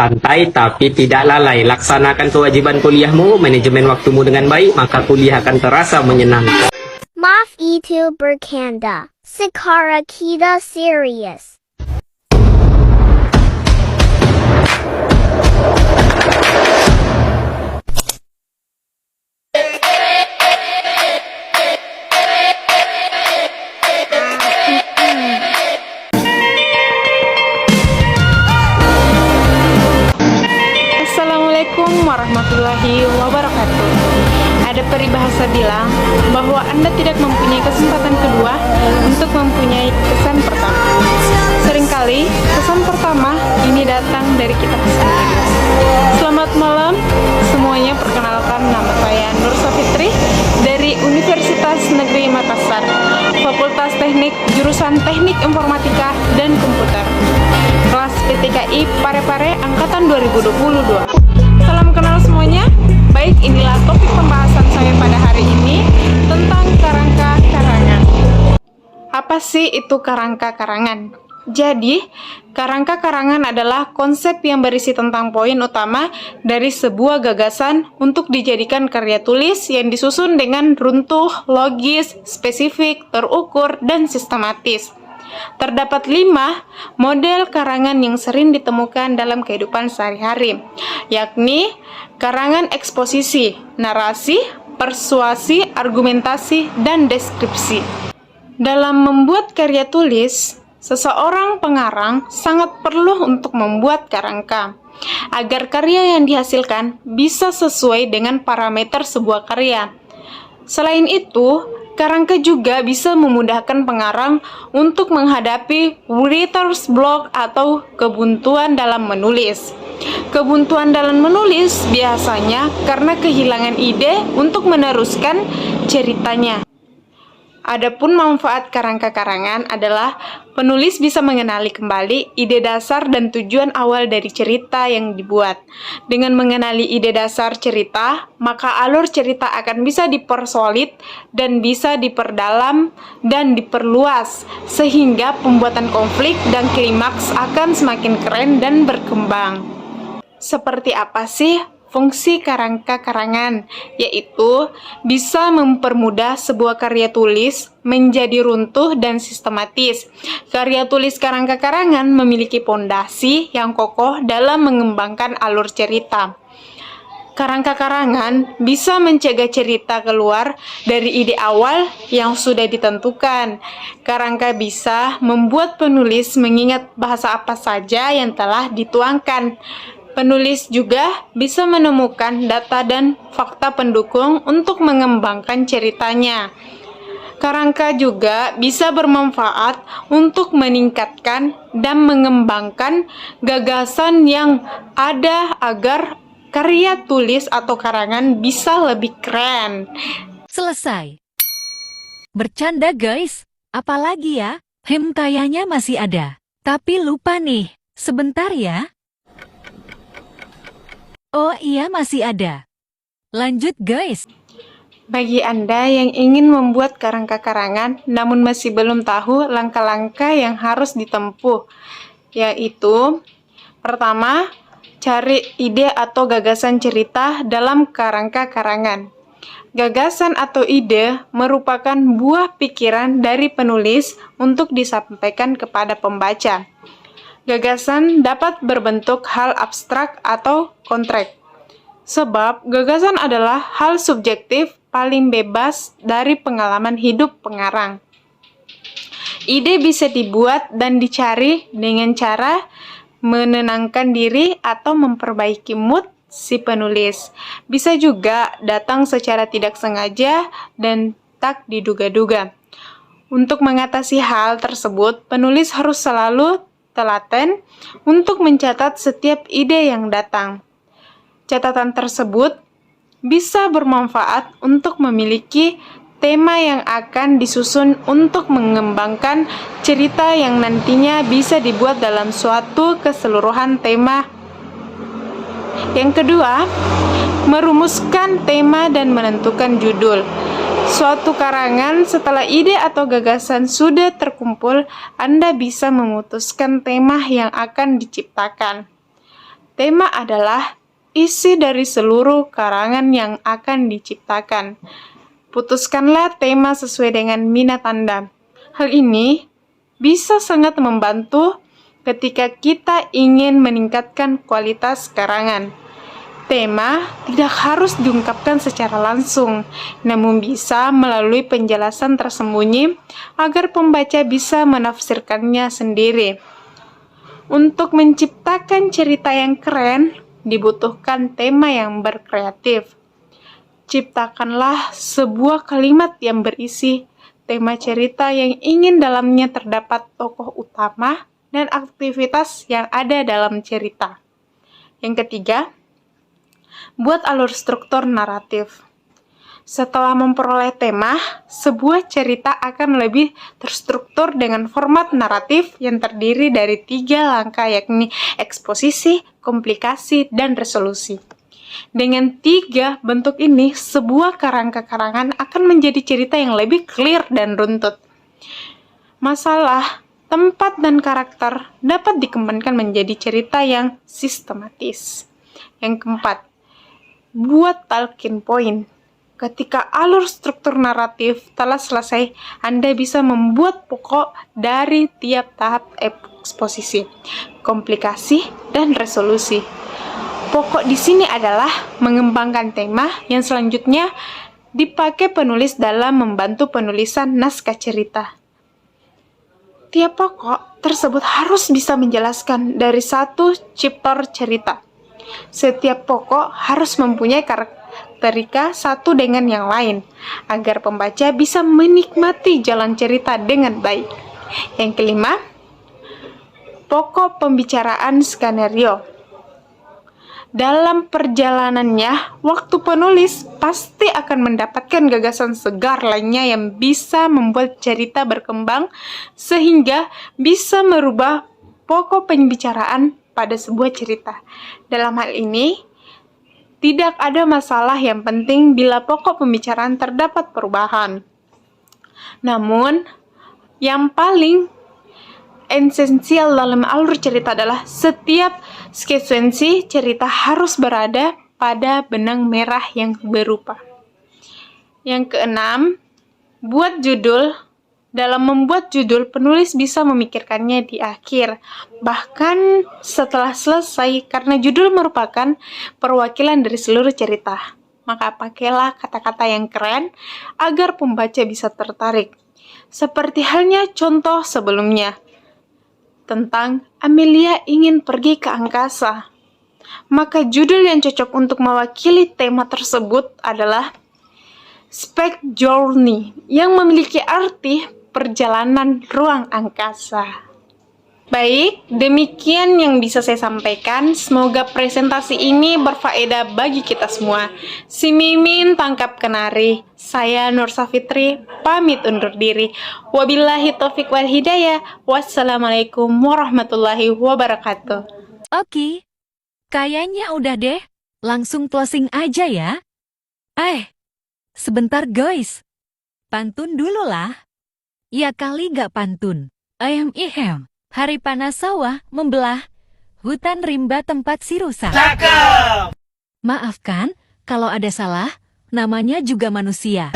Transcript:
Santai tapi tidak lalai. Laksanakan kewajiban kuliahmu, manajemen waktumu dengan baik, maka kuliah akan terasa menyenangkan. Maaf itu bercanda. Sekarang kita serius. Assalamualaikum warahmatullahi wabarakatuh. Ada peribahasa bilang bahwa Anda tidak mempunyai kesempatan kedua untuk mempunyai kesan pertama. Seringkali kesan pertama ini datang dari kita sendiri. Selamat malam semuanya, perkenalkan nama saya Nur Safitri dari Universitas Negeri Makassar, Fakultas Teknik, jurusan Teknik Informatika dan Komputer. Kelas PTKI Parepare angkatan 2022. Salam kenal semuanya. Baik, inilah topik pembahasan saya pada hari ini tentang kerangka karangan. Apa sih itu kerangka karangan? Jadi, kerangka karangan adalah konsep yang berisi tentang poin utama dari sebuah gagasan untuk dijadikan karya tulis yang disusun dengan runtuh, logis, spesifik, terukur, dan sistematis. Terdapat 5 model karangan yang sering ditemukan dalam kehidupan sehari-hari, yakni karangan eksposisi, narasi, persuasi, argumentasi, dan deskripsi. Dalam membuat karya tulis, seseorang pengarang sangat perlu untuk membuat kerangka, agar karya yang dihasilkan bisa sesuai dengan parameter sebuah karya. Selain itu, kerangka juga bisa memudahkan pengarang untuk menghadapi writer's block atau kebuntuan dalam menulis. Kebuntuan dalam menulis biasanya karena kehilangan ide untuk meneruskan ceritanya. Adapun manfaat kerangka karangan adalah penulis bisa mengenali kembali ide dasar dan tujuan awal dari cerita yang dibuat. Dengan mengenali ide dasar cerita, maka alur cerita akan bisa dipersolid dan bisa diperdalam dan diperluas, sehingga pembuatan konflik dan klimaks akan semakin keren dan berkembang. Seperti apa sih fungsi kerangka karangan? Yaitu bisa mempermudah sebuah karya tulis menjadi runtuh dan sistematis. Karya tulis kerangka karangan memiliki pondasi yang kokoh dalam mengembangkan alur cerita. Kerangka karangan bisa mencegah cerita keluar dari ide awal yang sudah ditentukan. Kerangka bisa membuat penulis mengingat bahasa apa saja yang telah dituangkan. Penulis juga bisa menemukan data dan fakta pendukung untuk mengembangkan ceritanya. Kerangka juga bisa bermanfaat untuk meningkatkan dan mengembangkan gagasan yang ada agar karya tulis atau karangan bisa lebih keren. Selesai. Bercanda guys, apalagi ya? Kayaknya masih ada. Tapi lupa nih, sebentar ya. Oh iya, masih ada. Lanjut guys. Bagi Anda yang ingin membuat kerangka karangan namun masih belum tahu langkah-langkah yang harus ditempuh, yaitu pertama, cari ide atau gagasan cerita dalam kerangka karangan. Gagasan atau ide merupakan buah pikiran dari penulis untuk disampaikan kepada pembaca. Gagasan dapat berbentuk hal abstrak atau kontrak. Sebab gagasan adalah hal subjektif paling bebas dari pengalaman hidup pengarang. Ide bisa dibuat dan dicari dengan cara menenangkan diri atau memperbaiki mood si penulis. Bisa juga datang secara tidak sengaja dan tak diduga-duga. Untuk mengatasi hal tersebut, penulis harus selalu telaten untuk mencatat setiap ide yang datang. Catatan tersebut bisa bermanfaat untuk memiliki tema yang akan disusun untuk mengembangkan cerita yang nantinya bisa dibuat dalam suatu keseluruhan tema. Yang kedua, merumuskan tema dan menentukan judul. Suatu karangan setelah ide atau gagasan sudah terkumpul, Anda bisa memutuskan tema yang akan diciptakan. Tema adalah isi dari seluruh karangan yang akan diciptakan. Putuskanlah tema sesuai dengan minat Anda. Hal ini bisa sangat membantu ketika kita ingin meningkatkan kualitas karangan. Tema tidak harus diungkapkan secara langsung, namun bisa melalui penjelasan tersembunyi agar pembaca bisa menafsirkannya sendiri. Untuk menciptakan cerita yang keren, dibutuhkan tema yang berkreatif. Ciptakanlah sebuah kalimat yang berisi tema cerita yang ingin dalamnya terdapat tokoh utama dan aktivitas yang ada dalam cerita. Yang ketiga, buat alur struktur naratif. Setelah memperoleh tema, sebuah cerita akan lebih terstruktur dengan format naratif yang terdiri dari 3 langkah, yakni eksposisi, komplikasi, dan resolusi. Dengan 3 bentuk ini, sebuah karangan akan menjadi cerita yang lebih clear dan runtut. Masalah, tempat, dan karakter dapat dikembangkan menjadi cerita yang sistematis. Yang keempat, buat talking point. Ketika alur struktur naratif telah selesai, Anda bisa membuat pokok dari tiap tahap eksposisi, komplikasi, dan resolusi. Pokok di sini adalah mengembangkan tema yang selanjutnya dipakai penulis dalam membantu penulisan naskah cerita. Tiap pokok tersebut harus bisa menjelaskan dari satu chapter cerita. Setiap pokok harus mempunyai karakteristika satu dengan yang lain, agar pembaca bisa menikmati jalan cerita dengan baik. Yang kelima, pokok pembicaraan skenario. Dalam perjalanannya, waktu penulis pasti akan mendapatkan gagasan segar lainnya yang bisa membuat cerita berkembang sehingga bisa merubah pokok pembicaraan pada sebuah cerita. Dalam hal ini, tidak ada masalah yang penting bila pokok pembicaraan terdapat perubahan. Namun, yang paling esensial dalam alur cerita adalah setiap sekuensi cerita harus berada pada benang merah yang berupa. Yang keenam, buat judul. Dalam membuat judul, penulis bisa memikirkannya di akhir, bahkan setelah selesai, karena judul merupakan perwakilan dari seluruh cerita. Maka pakailah kata-kata yang keren agar pembaca bisa tertarik. Seperti halnya contoh sebelumnya, tentang Amelia ingin pergi ke angkasa. Maka judul yang cocok untuk mewakili tema tersebut adalah Space Journey, yang memiliki arti perjalanan ruang angkasa. Baik, demikian yang bisa saya sampaikan. Semoga presentasi ini berfaedah bagi kita semua. Si Mimin tangkap kenari. Saya Nur Safitri, pamit undur diri. Wabillahi taufiq wal hidayah. Wassalamualaikum warahmatullahi wabarakatuh. Oke, kayaknya udah deh. Langsung closing aja ya. Sebentar guys. Pantun dulu lah. Ya kali gak pantun. Ihem. Hari panas sawah membelah. Hutan rimba tempat si rusa. Cakep! Maafkan kalau ada salah. Namanya juga manusia.